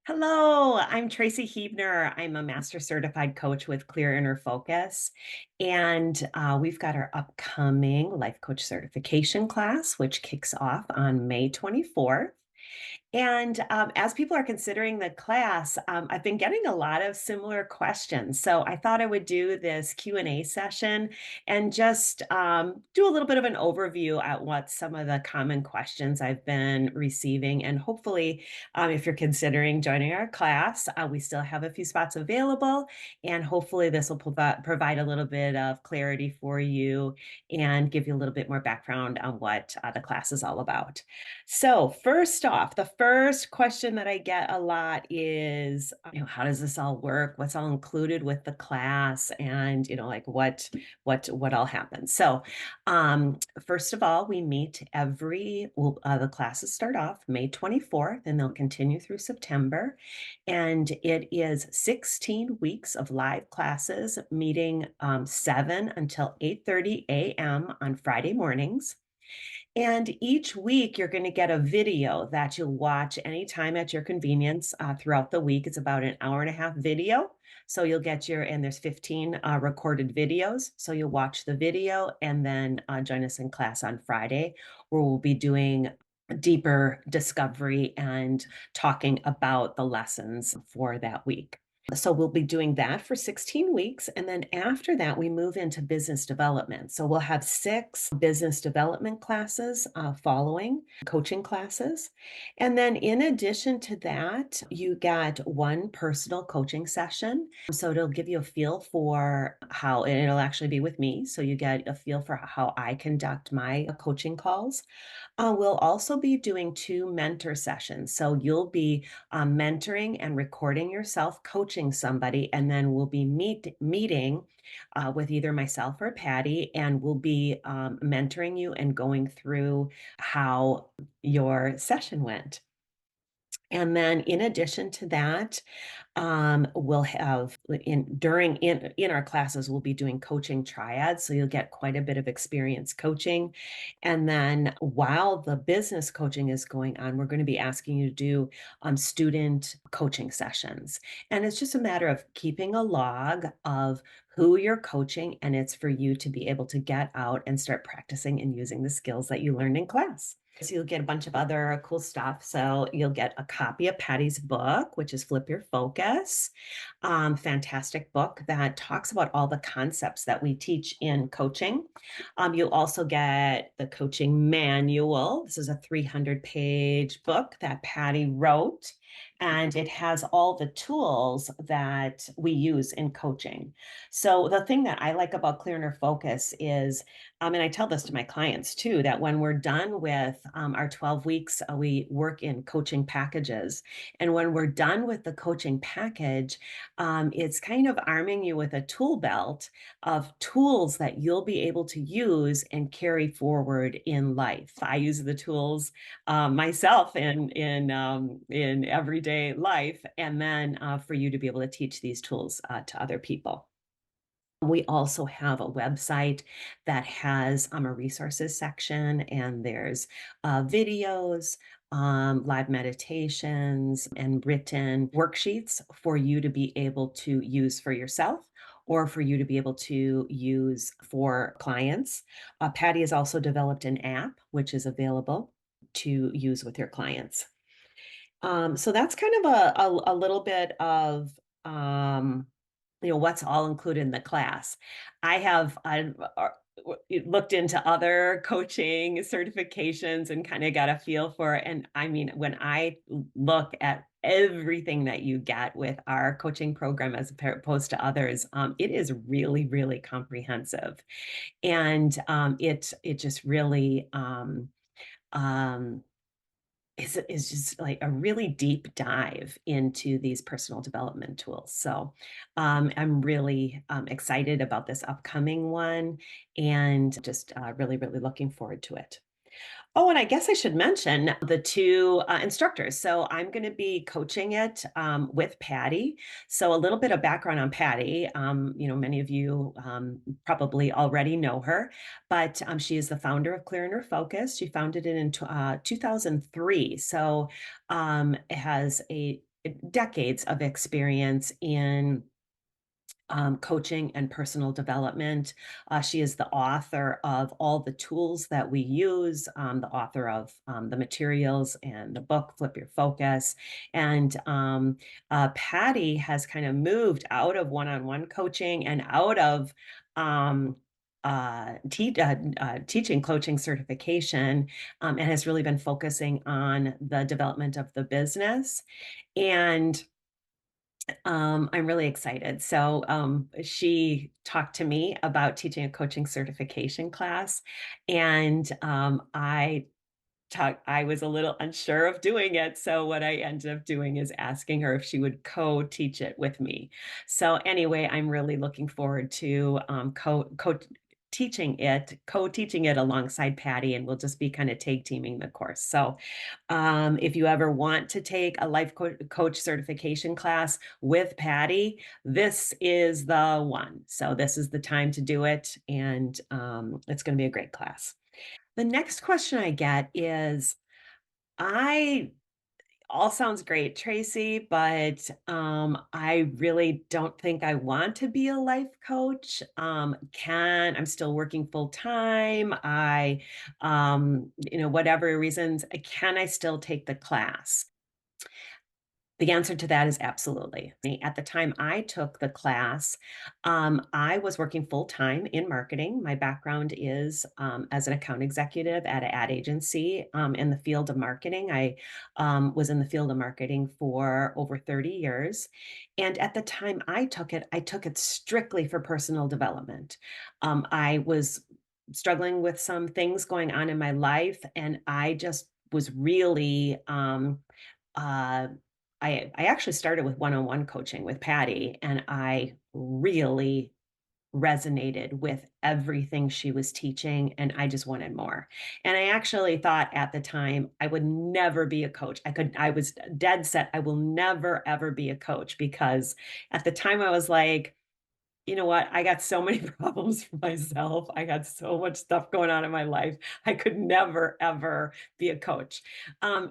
Hello, I'm Tracy Hebner. I'm a master certified coach with Clear Inner Focus. And we've got our upcoming life coach certification class, which kicks off on May 24th. And as people are considering the class, I've been getting a lot of similar questions. So I thought I would do this Q&A session and just do a little bit of an overview at what some of the common questions I've been receiving. And hopefully, if you're considering joining our class, we still have a few spots available. And hopefully this will provide a little bit of clarity for you and give you a little bit more background on what the class is all about. So, first off, the first question that I get a lot is, how does this all work? What's all included with the class? And, like what all happens? So, first of all, we meet the classes start off May 24th and they'll continue through September. And it is 16 weeks of live classes meeting 7 until 8:30 a.m. on Friday mornings. And each week, you're going to get a video that you'll watch anytime at your convenience throughout the week. It's about an hour and a half video. So you'll get and there's 15 recorded videos. So you'll watch the video and then join us in class on Friday, where we'll be doing deeper discovery and talking about the lessons for that week. So we'll be doing that for 16 weeks. And then after that, we move into business development. So we'll have 6 business development classes following coaching classes. And then in addition to that, you get one personal coaching session. So it'll give you a feel for how, and it'll actually be with me. So you get a feel for how I conduct my coaching calls. We'll also be doing 2 mentor sessions. So you'll be mentoring and recording yourself coaching somebody, and then we'll be meeting with either myself or Patty, and we'll be mentoring you and going through how your session went. And then in addition to that, we'll have in our classes, we'll be doing coaching triads. So you'll get quite a bit of experience coaching. And then while the business coaching is going on, we're going to be asking you to do student coaching sessions. And it's just a matter of keeping a log of who you're coaching, and it's for you to be able to get out and start practicing and using the skills that you learned in class. So you'll get a bunch of other cool stuff. So you'll get a copy of Patty's book, which is Flip Your Focus. Fantastic book that talks about all the concepts that we teach in coaching. You'll also get the coaching manual. This is a 300-page book that Patty wrote, and it has all the tools that we use in coaching. So the thing that I like about Clear Inner Focus is, and I tell this to my clients too, that when we're done with our 12 weeks, we work in coaching packages. And when we're done with the coaching package, it's kind of arming you with a tool belt of tools that you'll be able to use and carry forward in life. I use the tools myself in everyday life, and then for you to be able to teach these tools to other people. We also have a website that has a resources section, and there's videos, live meditations, and written worksheets for you to be able to use for yourself or for you to be able to use for clients. Patty has also developed an app which is available to use with your clients. So that's kind of a little bit of what's all included in the class. I've looked into other coaching certifications and kind of got a feel for it. And I mean, when I look at everything that you get with our coaching program as opposed to others, it is really, really comprehensive. And it just really um, is just like a really deep dive into these personal development tools. So I'm really excited about this upcoming one and just really, really looking forward to it. Oh, and I guess I should mention the 2 instructors. So I'm going to be coaching it with Patty. So a little bit of background on Patty. Many of you probably already know her, but she is the founder of Clear Inner Focus. She founded it in 2003. So it has a decades of experience in coaching and personal development. She is the author of all the tools that we use, the author of the materials and the book, Flip Your Focus. And Patty has kind of moved out of one on one coaching and out of um, teaching coaching certification, and has really been focusing on the development of the business. And I'm really excited. So, she talked to me about teaching a coaching certification class, and I was a little unsure of doing it. So what I ended up doing is asking her if she would co-teach it with me. So anyway, I'm really looking forward to co-teaching it alongside Patty, and we'll just be kind of tag teaming the course. So if you ever want to take a coach certification class with Patty, this is the one. So this is the time to do it, and it's going to be a great class. The next question I get is, I all sounds great, Tracy, but I really don't think I want to be a life coach. I'm still working full time. Whatever reasons, can I still take the class? The answer to that is absolutely. At the time I took the class, I was working full time in marketing. My background is as an account executive at an ad agency in the field of marketing. I was in the field of marketing for over 30 years. And at the time I took it strictly for personal development. I was struggling with some things going on in my life, and I just was really uh, I actually started with one-on-one coaching with Patty, and I really resonated with everything she was teaching, and I just wanted more. And I actually thought at the time I would never be a coach. I was dead set I will never ever be a coach, because at the time I was like, you know what? I got so many problems for myself. I got so much stuff going on in my life. I could never, ever be a coach.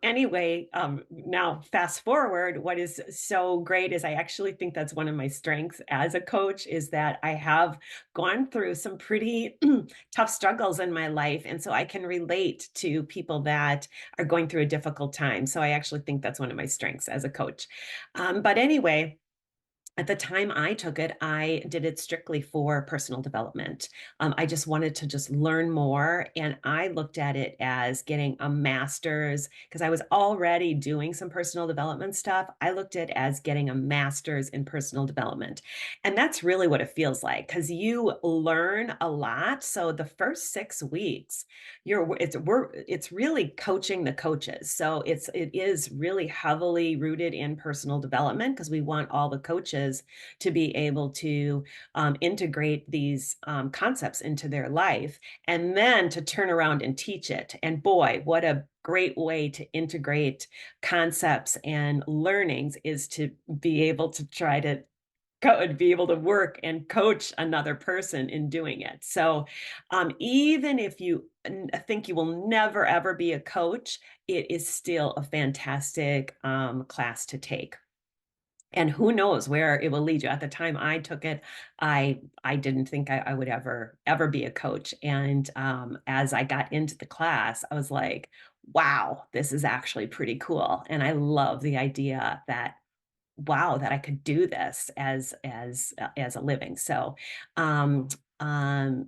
Anyway, now fast forward, what is so great is I actually think that's one of my strengths as a coach, is that I have gone through some pretty tough struggles in my life. And so I can relate to people that are going through a difficult time. So I actually think that's one of my strengths as a coach. But anyway, at the time I took it, I did it strictly for personal development. I just wanted to just learn more, and I looked at it as getting a master's because I was already doing some personal development stuff. I looked at it as getting a master's in personal development, and that's really what it feels like, because you learn a lot. So the first 6 weeks, it's really coaching the coaches. So it is really heavily rooted in personal development, because we want all the coaches to be able to integrate these concepts into their life, and then to turn around and teach it. And boy, what a great way to integrate concepts and learnings is to be able to try to be able to work and coach another person in doing it. So, even if you think you will never ever be a coach, it is still a fantastic class to take. And who knows where it will lead you. At the time I took it, I didn't think I would ever be a coach. And as I got into the class, I was like, wow, this is actually pretty cool. And I love the idea that, wow, that I could do this as a living. So, um, um,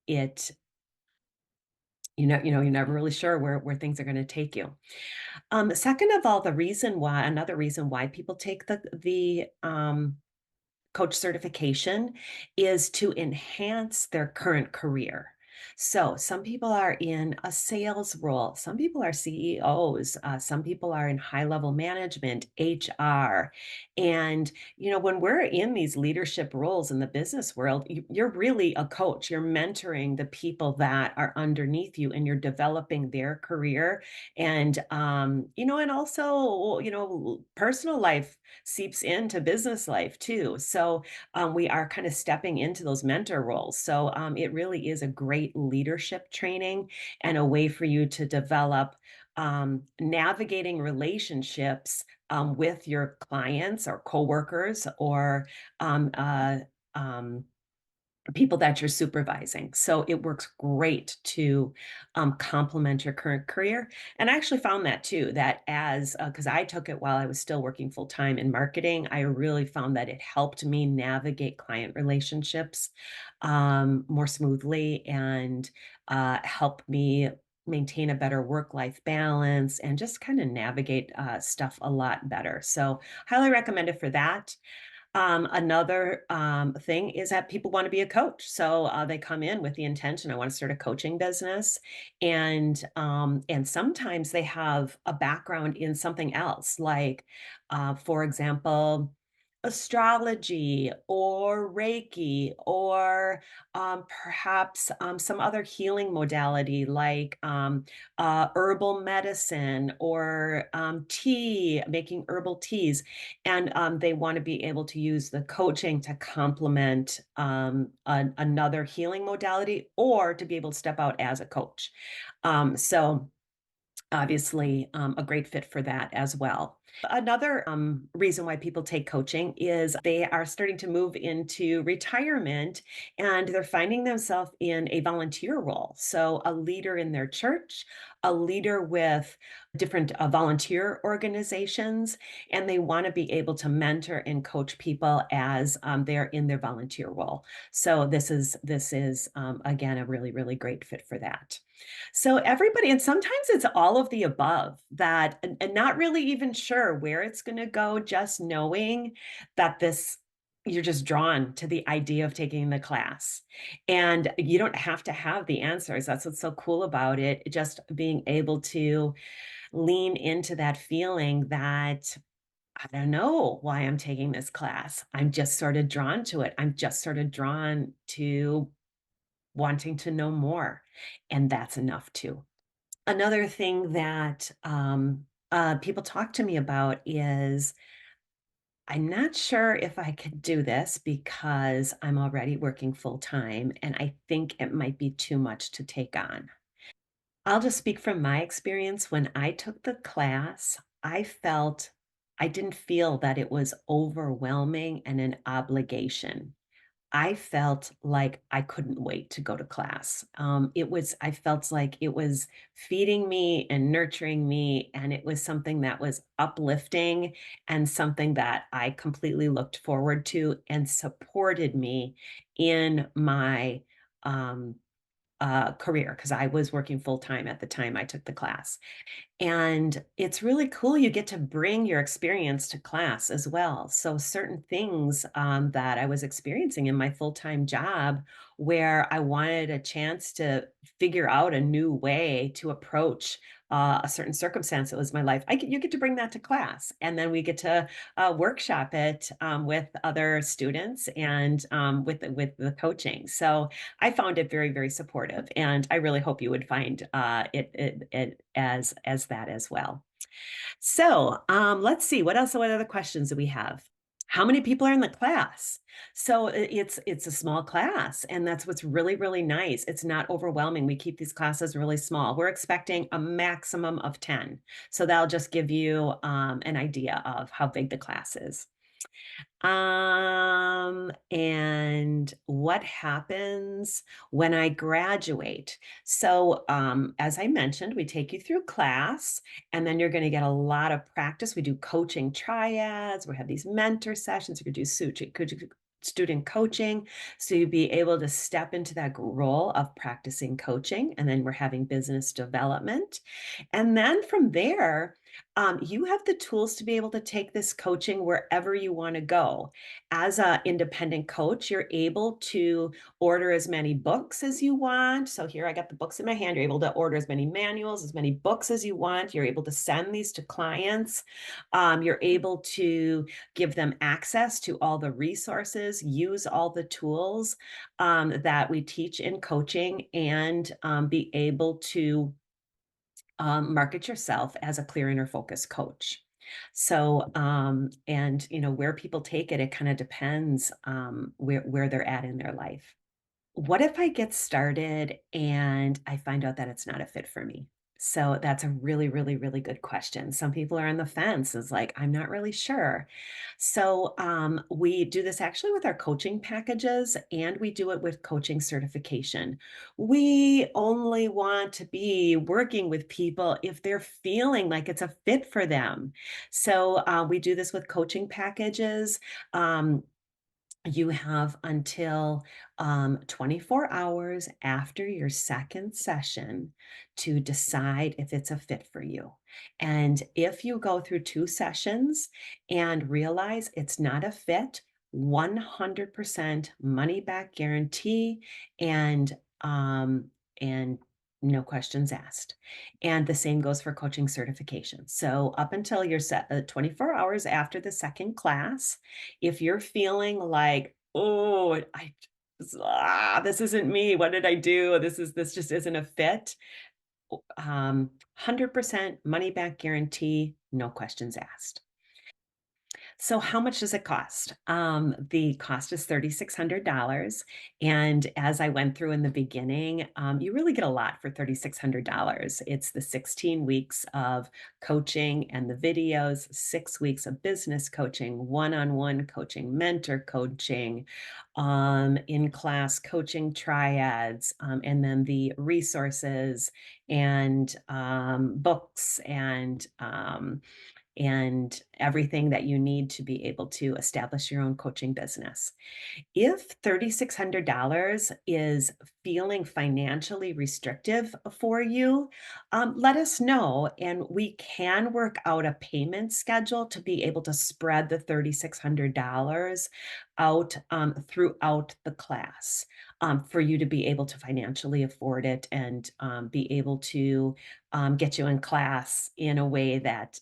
it you're never really sure where things are going to take you. Second of all, another reason why people take the coach certification is to enhance their current career. So, some people are in a sales role, some people are CEOs, some people are in high level management, HR. And, when we're in these leadership roles in the business world, you're really a coach. You're mentoring the people that are underneath you, and you're developing their career. And also, personal life seeps into business life too. So we are kind of stepping into those mentor roles. So it really is a great leadership training and a way for you to develop. navigating relationships with your clients or coworkers or um, uh, um, people that you're supervising. So it works great to complement your current career. And I actually found that too, that as because I took it while I was still working full time in marketing, I really found that it helped me navigate client relationships more smoothly and help me maintain a better work life balance and just kind of navigate stuff a lot better. So, highly recommend it for that. Another thing is that people want to be a coach. So they come in with the intention, I want to start a coaching business. And sometimes they have a background in something else, like, for example, astrology or Reiki or perhaps some other healing modality like herbal medicine or tea, making herbal teas and they want to be able to use the coaching to complement another healing modality or to be able to step out as a coach. So obviously a great fit for that as well. Another reason why people take coaching is they are starting to move into retirement and they're finding themselves in a volunteer role. So, a leader in their church, a leader with different volunteer organizations, and they want to be able to mentor and coach people as they're in their volunteer role. So, this is again a really great fit for that. So everybody, and sometimes it's all of the above that, and not really even sure where it's going to go, just knowing that you're just drawn to the idea of taking the class. And you don't have to have the answers. That's what's so cool about it. Just being able to lean into that feeling that I don't know why I'm taking this class. I'm just sort of drawn to it. I'm just sort of drawn to wanting to know more. And that's enough too. Another thing that people talk to me about is I'm not sure if I could do this because I'm already working full time and I think it might be too much to take on. I'll just speak from my experience. When I took the class, I didn't feel that it was overwhelming and an obligation. I felt like I couldn't wait to go to class. I felt like it was feeding me and nurturing me, and it was something that was uplifting and something that I completely looked forward to and supported me in my um, career because I was working full time at the time I took the class. And it's really cool. You get to bring your experience to class as well. So, certain things that I was experiencing in my full time job where I wanted a chance to figure out a new way to approach a certain circumstance that was my life, you get to bring that to class. And then we get to workshop it with other students and with the coaching. So, I found it very supportive, and I really hope you would find it as that as well. So let's see what else. What other questions do we have? How many people are in the class? So it's a small class, and that's what's really nice. It's not overwhelming. We keep these classes really small. We're expecting a maximum of 10, so that'll just give you an idea of how big the class is. And what happens when I graduate? So, as I mentioned, we take you through class, and then you're going to get a lot of practice. We do coaching triads, we have these mentor sessions, we could do student coaching. So you'd be able to step into that role of practicing coaching, and then we're having business development. And then from there, you have the tools to be able to take this coaching wherever you want to go. As an independent coach, you're able to order as many books as you want. So here I got the books in my hand. You're able to order as many manuals, as many books as you want. You're able to send these to clients. You're able to give them access to all the resources, use all the tools that we teach in coaching, and be able to market yourself as a clear inner focus coach. So, and where people take it, it kind of depends where they're at in their life. What if I get started and I find out that it's not a fit for me? So that's a really, really, really good question. Some people are on the fence. Is like, I'm not really sure. So we do this actually with our coaching packages, and we do it with coaching certification. We only want to be working with people if they're feeling like it's a fit for them. So we do this with coaching packages. Um, you have until 24 hours after your second session to decide if it's a fit for you. And if you go through two sessions and realize it's not a fit, 100% money back guarantee and um, and no questions asked. And the same goes for coaching certification. So up until you're set 24 hours after the second class, if you're feeling like, "Oh, this isn't me. What did I do? This just isn't a fit." 100% money back guarantee, no questions asked. So how much does it cost? The cost is $3,600. And as I went through in the beginning, you really get a lot for $3,600. It's the 16 weeks of coaching and the videos, 6 weeks of business coaching, one-on-one coaching, mentor coaching, in-class coaching triads, and then the resources and books and everything that you need to be able to establish your own coaching business. If $3,600 is feeling financially restrictive for you, let us know, and we can work out a payment schedule to be able to spread the $3,600 out throughout the class, for you to be able to financially afford it and be able to get you in class in a way that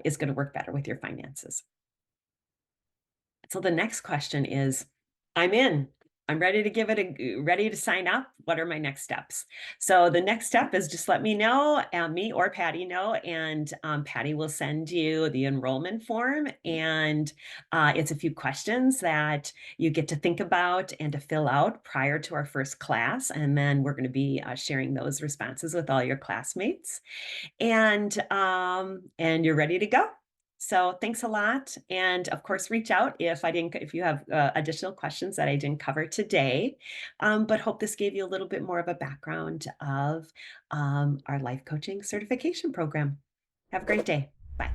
is going to work better with your finances. So the next question is, I'm in. I'm ready to give it ready to sign up. What are my next steps? So the next step is just let me know, me or Patty know, and Patty will send you the enrollment form. And it's a few questions that you get to think about and to fill out prior to our first class. And then we're going to be sharing those responses with all your classmates and you're ready to go. So thanks a lot, and of course, reach out if you have additional questions that I didn't cover today. But hope this gave you a little bit more of a background of our life coaching certification program. Have a great day. Bye.